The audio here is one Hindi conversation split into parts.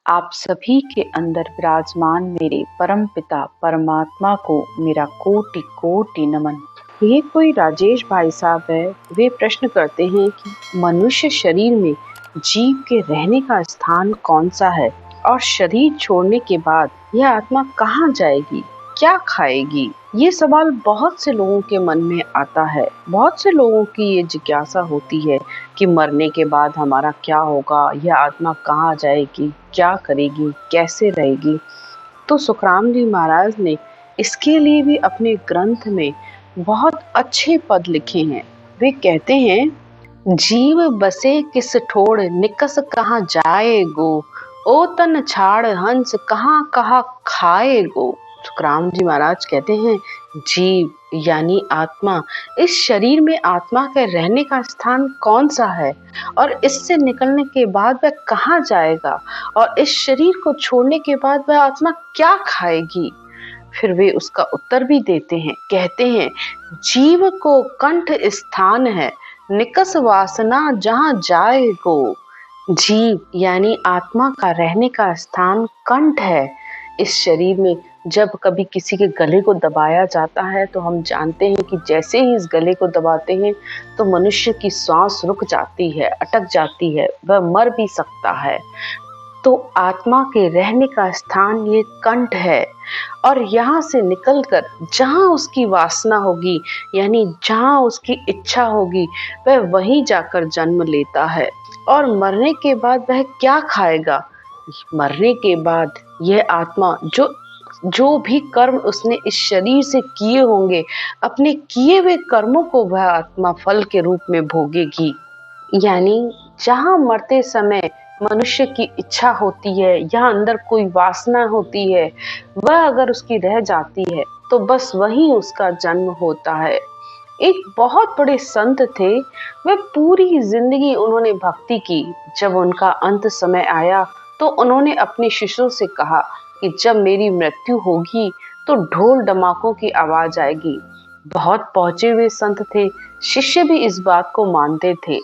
आप सभी के अंदर विराजमान मेरे परम पिता परमात्मा को मेरा कोटि कोटि नमन। ये कोई राजेश भाई साहब है, वे प्रश्न करते हैं कि मनुष्य शरीर में जीव के रहने का स्थान कौन सा है और शरीर छोड़ने के बाद यह आत्मा कहाँ जाएगी, क्या खाएगी। ये सवाल बहुत से लोगों के मन में आता है। बहुत से लोगों की ये जिज्ञासा होती है कि मरने के बाद हमारा क्या होगा, यह आत्मा कहाँ जाएगी, क्या करेगी, कैसे रहेगी। तो सुखराम जी महाराज ने इसके लिए भी अपने ग्रंथ में बहुत अच्छे पद लिखे हैं। वे कहते हैं, जीव बसे किस ठोड़ निकस कहाँ जाएगो, ओ तन छाड़ हंस कहाँ कहाँ खाएगो। सुखराम जी महाराज कहते हैं, जीव यानी आत्मा, इस शरीर में आत्मा के रहने का स्थान कौन सा है और इससे निकलने के बाद वह कहाँ जाएगा और इस शरीर को छोड़ने के बाद वह आत्मा क्या खाएगी। फिर वे उसका उत्तर भी देते हैं, कहते हैं, जीव को कंठ स्थान है निकस वासना जहाँ जाएगो। जीव यानी आत्मा का रहने का स्थान कंठ है। इस शरीर में जब कभी किसी के गले को दबाया जाता है तो हम जानते हैं कि जैसे ही इस गले को दबाते हैं तो मनुष्य की सांस रुक जाती है, अटक जाती है, वह मर भी सकता है। तो आत्मा के रहने का स्थान ये कंठ है और यहाँ से निकलकर जहाँ उसकी वासना होगी यानी जहाँ उसकी इच्छा होगी वह वहीं जाकर जन्म लेता है। और मरने के बाद वह क्या खाएगा। मरने के बाद यह आत्मा जो भी कर्म उसने इस शरीर से किए होंगे, अपने किए हुए कर्मों को वह आत्मा फल के रूप में भोगेगी। यानी जहाँ मरते समय मनुष्य की इच्छा होती है या अंदर कोई वासना होती है, वह अगर उसकी रह जाती है तो बस वहीं उसका जन्म होता है। एक बहुत बड़े संत थे, वे पूरी जिंदगी उन्होंने भक्ति की। जब उनका अंत समय आया तो उन्होंने अपने शिष्यों से कहा कि जब मेरी मृत्यु होगी तो ढोल डमाकों की आवाज आएगी। बहुत पहुंचे हुए संत थे, शिष्य भी इस बात को मानते थे।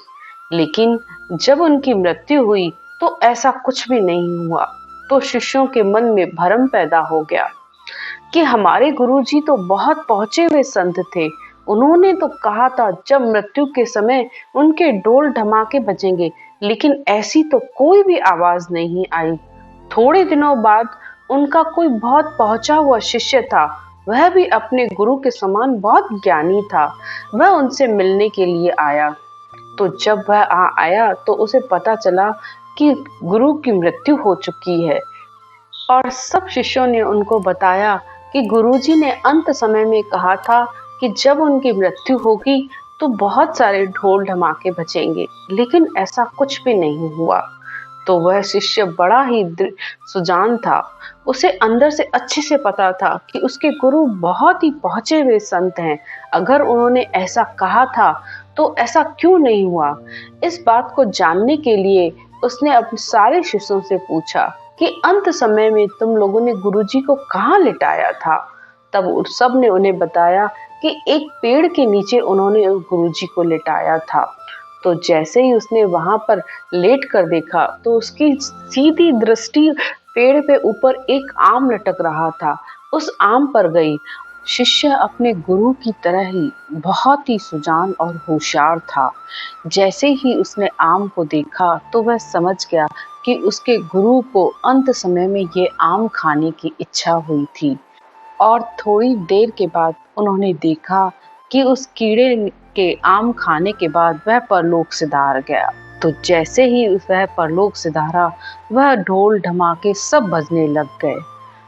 लेकिन जब उनकी मृत्यु हुई तो ऐसा कुछ भी नहीं हुआ। तो शिष्यों के मन में भ्रम पैदा हो गया कि हमारे गुरुजी तो बहुत पहुंचे हुए संत थे, उन्होंने तो कहा था जब मृत्यु के समय उनके ढोल धमाके बजेंगे, लेकिन ऐसी तो कोई भी आवाज नहीं आई। थोड़े दिनों बाद उनका कोई बहुत पहुंचा हुआ शिष्य था, वह भी अपने गुरु के समान बहुत ज्ञानी था। वह उनसे मिलने के लिए आया। तो जब वह आया तो उसे पता चला कि गुरु की मृत्यु हो चुकी है और सब शिष्यों ने उनको बताया कि गुरुजी ने अंत समय में कहा था कि जब उनकी मृत्यु होगी तो बहुत सारे ढोल धमाके बजेंगे, लेकिन ऐसा कुछ भी नहीं हुआ। तो वह शिष्य बड़ा ही सुजान था, उसे अंदर से अच्छे से पता था कि उसके गुरु बहुत ही पहुंचे हुए संत हैं। अगर उन्होंने ऐसा कहा था तो ऐसा क्यों नहीं हुआ। इस बात को जानने के लिए उसने अपने सारे शिष्यों से पूछा कि अंत समय में तुम लोगों ने गुरुजी को कहाँ लिटाया था। तब सब ने उन्हें बताया कि एक पेड़ के नीचे उन्होंने गुरुजी को लिटाया था। तो जैसे ही उसने वहां पर लेट कर देखा तो उसकी सीधी दृष्टि पेड़ पे ऊपर एक आम लटक रहा था, उस आम पर गई। शिष्य अपने गुरु की तरह ही बहुत ही सुजान और होशियार था। जैसे ही उसने आम को देखा तो वह समझ गया कि उसके गुरु को अंत समय में ये आम खाने की इच्छा हुई थी। और थोड़ी देर के बाद उन्होंने देखा कि उस कीड़े के आम खाने के बाद वह परलोक सिधार गया। तो जैसे ही वह परलोक सिधारा, वह ढोल धमाके सब बजने लग गए।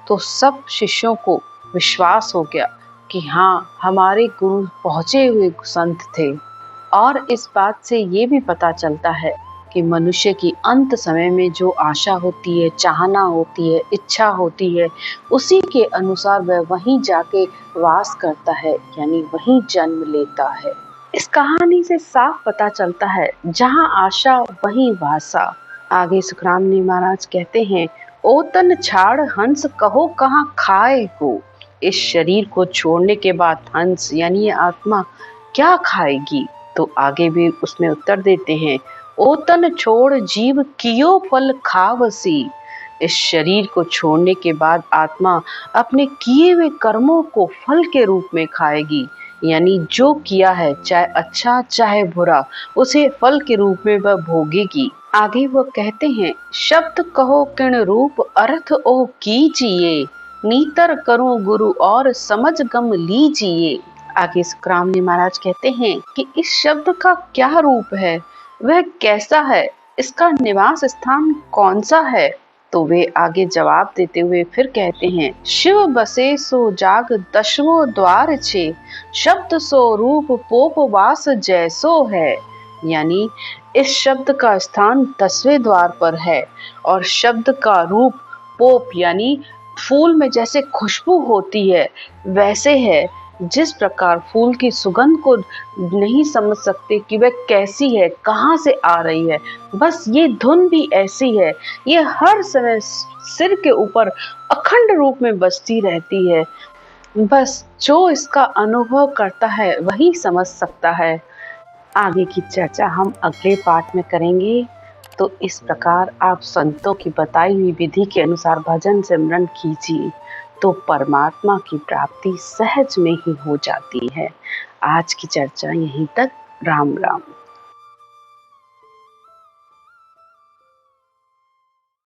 तो सब शिष्यों को विश्वास हो गया कि हाँ, हमारे गुरु पहुंचे हुए संत थे। और इस बात से ये भी पता चलता है कि मनुष्य की अंत समय में जो आशा होती है, चाहना होती है, इच्छा होती है, उसी के अनुसार वह वहीं जाके वास करता है, यानी वहीं जन्म लेता है। इस कहानी से साफ पता चलता है, जहाँ आशा वहीं वासा। आगे सुखराम जी महाराज कहते हैं, ओ तन छाड़ हंस कहो कहाँ खाए को। इस शरीर को छोड़ने के बाद हंस यानी आत्मा क्या खाएगी। तो आगे भी उसमें उत्तर देते हैं, ओ तन छोड़ जीव कियो फल खावसी। इस शरीर को छोड़ने के बाद आत्मा अपने किए हुए कर्मों को फल के रूप में खाएगी, यानी जो किया है चाहे अच्छा चाहे बुरा, उसे फल के रूप में वह भोगेगी। आगे वह कहते हैं, शब्द कहो किण रूप अर्थ ओ कीजिए, नीतर करो गुरु और समझ गम लीजिए। आगे सुखराम जी महाराज कहते हैं कि इस शब्द का क्या रूप है, वह कैसा है, इसका निवास स्थान कौन सा है। तो वे आगे जवाब देते हुए फिर कहते हैं, शिव बसे सो जाग दशवो द्वार छे, शब्द सो रूप पोप वास जैसो है। यानी इस शब्द का स्थान 10वें द्वार पर है और शब्द का रूप पोप यानी फूल में जैसे खुशबू होती है वैसे है। जिस प्रकार फूल की सुगंध को नहीं समझ सकते कि वह कैसी है, कहाँ से आ रही है, बस ये धुन भी ऐसी है, ये हर समय सिर के ऊपर अखंड रूप में बजती रहती है। बस जो इसका अनुभव करता है वही समझ सकता है। आगे की चर्चा हम अगले पाठ में करेंगे। तो इस प्रकार आप संतों की बताई हुई विधि के अनुसार भजन सिमरन कीजिए तो परमात्मा की प्राप्ति सहज में ही हो जाती है। आज की चर्चा यहीं तक। राम राम।